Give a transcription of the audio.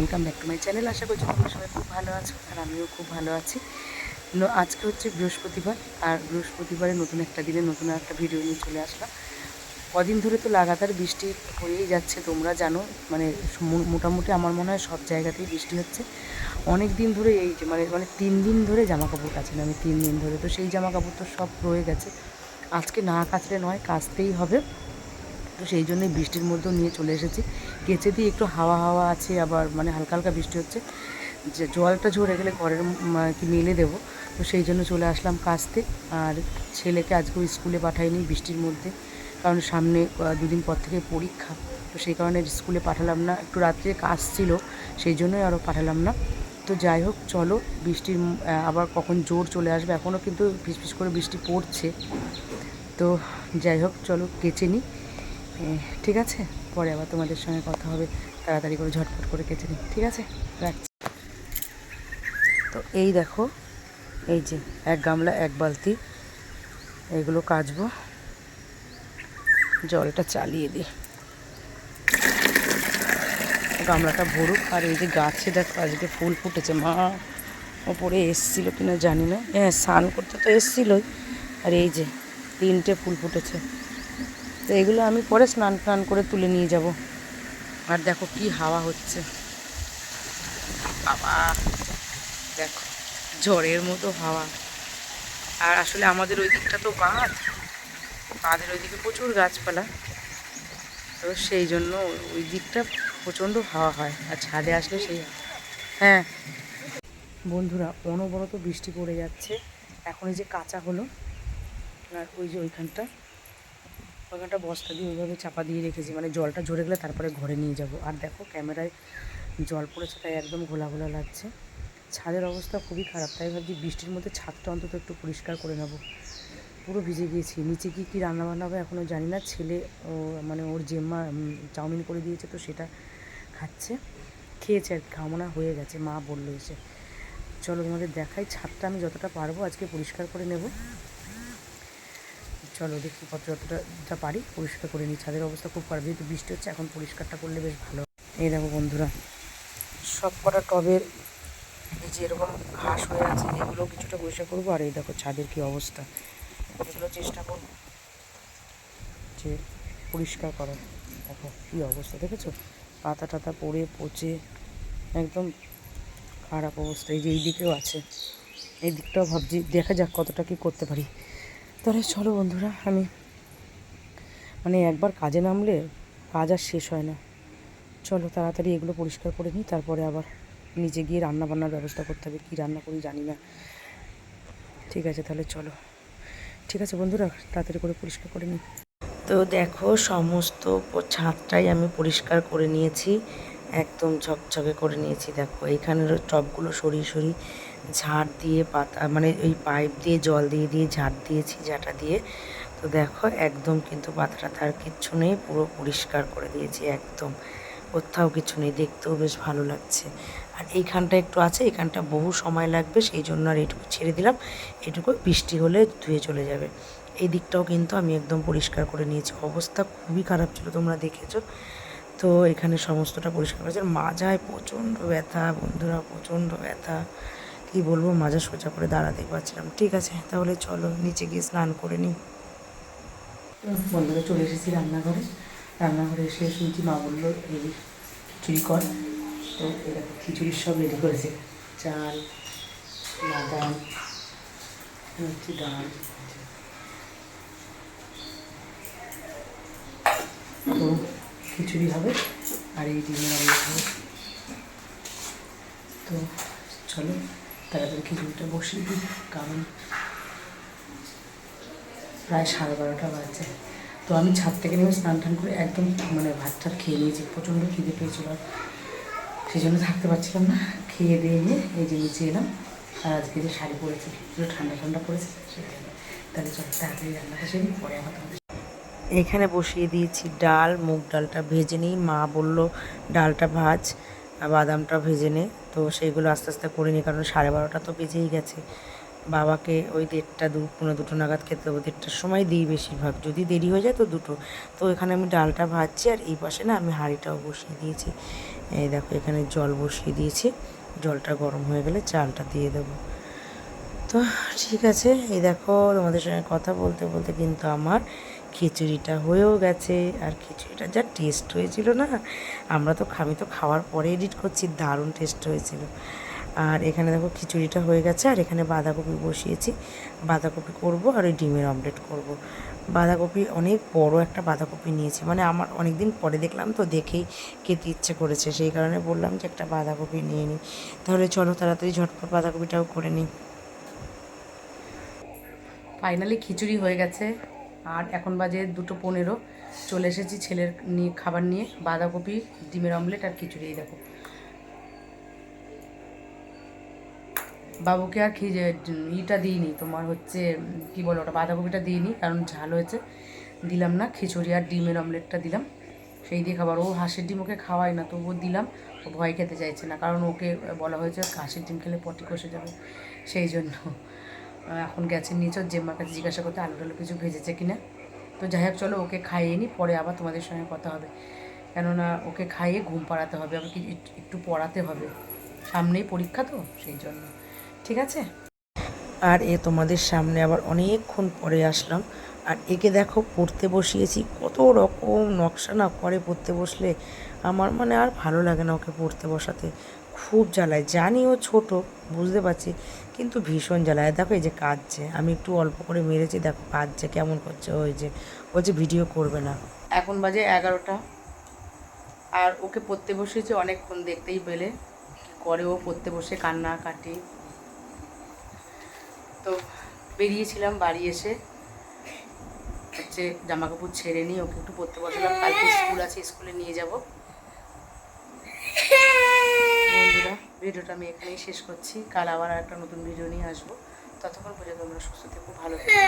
Welcome back to my channel. আশা করছি তোমরা সবাই খুব ভালো আছো আর আমিও খুব ভালো আছি। আজকে হচ্ছে বৃহস্পতিবার, আর বৃহস্পতিবারে নতুন একটা দিনে নতুন একটা ভিডিও নিয়ে চলে আসলাম। কদিন ধরে তো লাগাতার বৃষ্টি হয়েই যাচ্ছে, তোমরা জানো। মানে মোটামুটি আমার মনে হয় সব জায়গাতেই বৃষ্টি হচ্ছে অনেক দিন ধরে। এই যে মানে মানে 3 দিন ধরে জামা কাপড় কাচিনি আমি, 3 দিন ধরে। তো সেই জামা কাপড় তো সব রয়ে গেছে, আজকে না কাচলে নয়, কাচতেই হবে। তো সেই জন্যই বৃষ্টির মধ্যেও নিয়ে চলে এসেছি। কেচে দিয়ে একটু হাওয়া হাওয়া আছে, আবার মানে হালকা হালকা বৃষ্টি হচ্ছে, যে জলটা ঝরে গেলে ঘরের কি মেলে দেবো। তো সেই জন্য চলে আসলাম কাচতে। আর ছেলেকে আজকেও স্কুলে পাঠাইনি বৃষ্টির মধ্যে, কারণ সামনে দুদিন পর থেকে পরীক্ষা। তো সেই কারণে স্কুলে পাঠালাম না, একটু রাত্রে কাজ ছিল, সেই জন্যই আরও পাঠালাম না। তো যাই হোক, চলো, বৃষ্টির আবার কখন জোর চলে আসবে, এখনও কিন্তু ফিসফিস করে বৃষ্টি পড়ছে। তো যাই হোক, চলো কেচে নিই, ঠিক আছে? পরে আবার তোমাদের সঙ্গে কথা হবে, তাড়াতাড়ি করে ঝটপট করে কেচে নিই, ঠিক আছে? রাখছি। তো এই দেখো, এই যে এক গামলা এক বালতি, এগুলো কাচবো। জলটা চালিয়ে দিই, গামলাটা ভরুক। আর এই যে গাছে দেখো আজকে ফুল ফুটেছে, মা ওপরে এসেছিলো কিনা জানি না, হ্যাঁ স্নান করতে তো এসেছিলোই। আর এই যে 3টে ফুল ফুটেছে, তো এগুলো আমি পরে স্নান টান করে তুলে নিয়ে যাব। আর দেখো কি হাওয়া হচ্ছে, বাবা দেখো, ঝড়ের মতো হাওয়া। আর আসলে আমাদের ওই দিকটা তো বাঁধের ওই দিকে প্রচুর গাছপালা, তো সেই জন্য ওই দিকটা প্রচণ্ড হাওয়া হয়, আর ছাদে আসলে সেই। হ্যাঁ বন্ধুরা, অনবরত বৃষ্টি পড়ে যাচ্ছে। এখন এই যে কাঁচা হলো, আর ওই যে ওইখানটা বস্তা দিয়ে ওইভাবে চাপা দিয়ে রেখেছি, মানে জলটা ঝরে গেলে তারপরে ঘরে নিয়ে যাব। আর দেখো ক্যামেরায় জল পড়েছে, তাই একদম ঘোলা ঘোলা লাগছে। ছাদের অবস্থা খুবই খারাপ, তাই ভাবছি বৃষ্টির মধ্যে ছাদটা অন্তত একটু পরিষ্কার করে নেব। পুরো ভিজে গিয়েছি। নিচে কী কী রান্নাবান্না হবে এখনও জানি না। ছেলে মানে ওর জেম্মা চাউমিন করে দিয়েছে, তো সেটা খাচ্ছে, খেয়েছে আর খাওয়ানো হয়ে গেছে, মা বললো এসে। চলো তোমাদের দেখাই, ছাদটা আমি যতটা পারবো আজকে পরিষ্কার করে নেব। চলো দেখি যতটা পারি পরিষ্কার করে নিই। ছাদের অবস্থা খুব খারাপ, যেহেতু বৃষ্টি হচ্ছে, এখন পরিষ্কারটা করলে বেশ ভালো। এই দেখো বন্ধুরা, সব কটা টবের এই যে এরকম ঘাস হয়ে আছে, এগুলো কিছুটা পরিষ্কার করবো। আর এই দেখো ছাদের কী অবস্থা, এগুলো চেষ্টা করবো যে পরিষ্কার করার। দেখো কী অবস্থা, দেখেছো? পাতা টাতা পড়ে পচে একদম খারাপ অবস্থা। এই যে এই দিকেও আছে, এই দিকটাও ভাবছি, দেখা যাক কতটা কী করতে পারি। তাহলে চলো বন্ধুরা, আমি মানে একবার কাজে নামলে কাজ আর শেষ হয় না। চলো তাড়াতাড়ি এগুলো পরিষ্কার করে নিই, তারপরে আবার নিচে গিয়ে রান্না বান্নার ব্যবস্থা করতে হবে। কী রান্না করি জানি না। ঠিক আছে তাহলে চলো, ঠিক আছে বন্ধুরা, তাড়াতাড়ি করে পরিষ্কার করে নিই। তো দেখো, সমস্ত ছাদটাই আমি পরিষ্কার করে নিয়েছি, একদম ঝকঝকে করে নিয়েছি। দেখো এইখানের টবগুলো সরিয়ে সরিয়ে ঝাড় দিয়ে পাতা, মানে ওই পাইপ দিয়ে জল দিয়ে দিয়ে ঝাড় দিয়েছি, ঝাঁটা দিয়ে। তো দেখো একদম কিন্তু পাতাটা তার কিচ্ছু নেই, পুরো পরিষ্কার করে দিয়েছি একদম, কোথাও কিছু নেই, দেখতেও বেশ ভালো লাগছে। আর এইখানটা একটু আছে, এইখানটা বহু সময় লাগবে, সেই জন্য আর এইটুকু ছেড়ে দিলাম, এটুকু বৃষ্টি হলে ধুয়ে চলে যাবে। এই দিকটাও কিন্তু আমি একদম পরিষ্কার করে নিয়েছি, অবস্থা খুবই খারাপ ছিল, তোমরা দেখেছো। তো এখানে সমস্তটা পরিষ্কার করেছে। মাজায় প্রচণ্ড ব্যথা বন্ধুরা, প্রচণ্ড ব্যথা, কী বলবো, মাজা সোজা করে দাঁড়াতে পারছিলাম। ঠিক আছে তাহলে চলো নিচে গিয়ে স্নান করে নিই। বন্ধুরা চলে এসেছি রান্নাঘরে এসে শুনছি মা বললো এই খিচুড়ি কর। তো এরকম খিচুড়ির সব রেডি করেছে, চাল, বাদাম, হচ্ছে ডাল। তো খিচুড়ি হবে আর এই ডিমের আমলেট হবে। তো চলো তাড়াতাড়ি খিচুড়িটা বসিয়ে দিই, কারণ প্রায় 12:30 বাজছে। তো আমি ছাদ থেকে নেমে স্নান টান করে একদম মানে ভাত টাত খেয়ে নিয়েছি, প্রচণ্ড খিদে পেয়েছিল, সেই জন্য থাকতে পারছিলাম না। খেয়ে দিয়ে নিয়ে এই যে নিচে এলাম। আর আজকে যে শাড়ি পরেছি একটু ঠান্ডা ঠান্ডা পড়েছে, সেটাই। তাহলে চলো তাড়াতাড়ি রান্নাটা সেরে পরে আবার তোমাদের। এখানে বসিয়ে দিয়েছি ডাল, মুগ ডালটা ভেজে নিই, মা বললো ডালটা ভাজ আর বাদামটা ভেজে নে। তো সেইগুলো আস্তে আস্তে করে নিই, কারণ 12:30 তো বেজেই গেছে। বাবাকে ওই 1:30 পৌনে 2 নাগাদ খেতে দেবো, 1:30টার সময় দিই বেশিরভাগ, যদি দেরি হয়ে যায় তো 2টো। তো এখানে আমি ডালটা ভাজছি, আর এই পাশে না আমি হাঁড়িটাও বসিয়ে দিয়েছি। এই দেখো এখানে জল বসিয়ে দিয়েছি, জলটা গরম হয়ে গেলে চালটা দিয়ে দেবো। তো ঠিক আছে, এই দেখো তোমাদের সঙ্গে কথা বলতে বলতে কিন্তু আমার খিচুড়িটা হয়েও গেছে। আর খিচুড়িটা যা টেস্ট হয়েছিল না, আমি তো খাওয়ার পরে এডিট করছি, দারুণ টেস্ট হয়েছিল। আর এখানে দেখো খিচুড়িটা হয়ে গেছে, আর এখানে বাঁধাকপি বসিয়েছি, বাঁধাকপি করব আর ওই ডিমের অমলেট করব। বাঁধাকপি অনেক বড় একটা বাঁধাকপি নিয়েছি, মানে আমার অনেক দিন পরে দেখলাম তো, দেখেই খেতে ইচ্ছে করেছে, সেই কারণে বললাম যে একটা বাঁধাকপি নিয়ে নিই। তাহলে চলো তাড়াতাড়ি ঝটপট বাঁধাকপিটাও করে নিই। ফাইনালি খিচুড়ি হয়ে গেছে, আর এখন বাজে 2:15। চলে এসেছি ছেলের নিয়ে খাবার নিয়ে, বাঁধাকপি, ডিমের অমলেট আর খিচুড়ি। এই দেখো বাবুকে আর ইটা দিইনি, তোমার হচ্ছে কী বলো ওটা, বাঁধাকপিটা দিইনি, কারণ ঝাল হয়েছে, দিলাম না। খিচুড়ি আর ডিমের অমলেটটা দিলাম, সেই দিয়ে খাবার। ও হাঁসের ডিম ওকে খাওয়াই না, তবুও দিলাম। ও ভয় খেতে চাইছে না, কারণ ওকে বলা হয়েছে হাঁসের ডিম খেলে পটি কষে যাবে, সেই জন্য। এখন গেছে নিচে জেম্মার কাছে জিজ্ঞাসা করতে আলু টালু কিছু ভেজেছে কিনা। তো যাই হোক চলো ওকে খাইয়ে নিই, পরে আবার তোমাদের সঙ্গে কথা হবে, কেননা ওকে খাইয়ে ঘুম পাড়াতে হবে, আবার কি একটু পড়াতে হবে, সামনেই পরীক্ষা তো, সেই জন্য। ঠিক আছে। আর তোমাদের সামনে আবার অনেকক্ষণ পরে আসলাম, আর একে দেখো পড়তে বসিয়েছি, কত রকম নকশা না করে পড়তে বসলে, আমার মানে আর ভালো লাগে না ওকে পড়তে বসাতে, খুব জ্বালায়। জানি ও ছোট, বুঝতে পারছি, কিন্তু ভীষণ জ্বালায়। দেখো এই যে কাঁদছে, আমি একটু অল্প করে মেরেছি, দেখো কাঁদছে কেমন করছে, ওই যে ভিডিও করবে না। এখন বাজে 11টা, আর ওকে পড়তে বসেছে অনেকক্ষণ, দেখতেই পেলে করে ও পড়তে বসে কান্নাকাটি। তো বেরিয়েছিলাম, বাড়ি এসে হচ্ছে জামা কাপড় ছেড়ে নিয়ে ওকে একটু পড়তে বসালাম, কালকে স্কুল আছে, স্কুলে নিয়ে যাব। বন্ধুরা ভিডিওটা আমি এখানেই শেষ করছি, কাল আবার একটা নতুন ভিডিও নিয়ে আসবো। ততক্ষণ পর্যন্ত তোমরা সুস্থ থেকো, ভালো থেকো।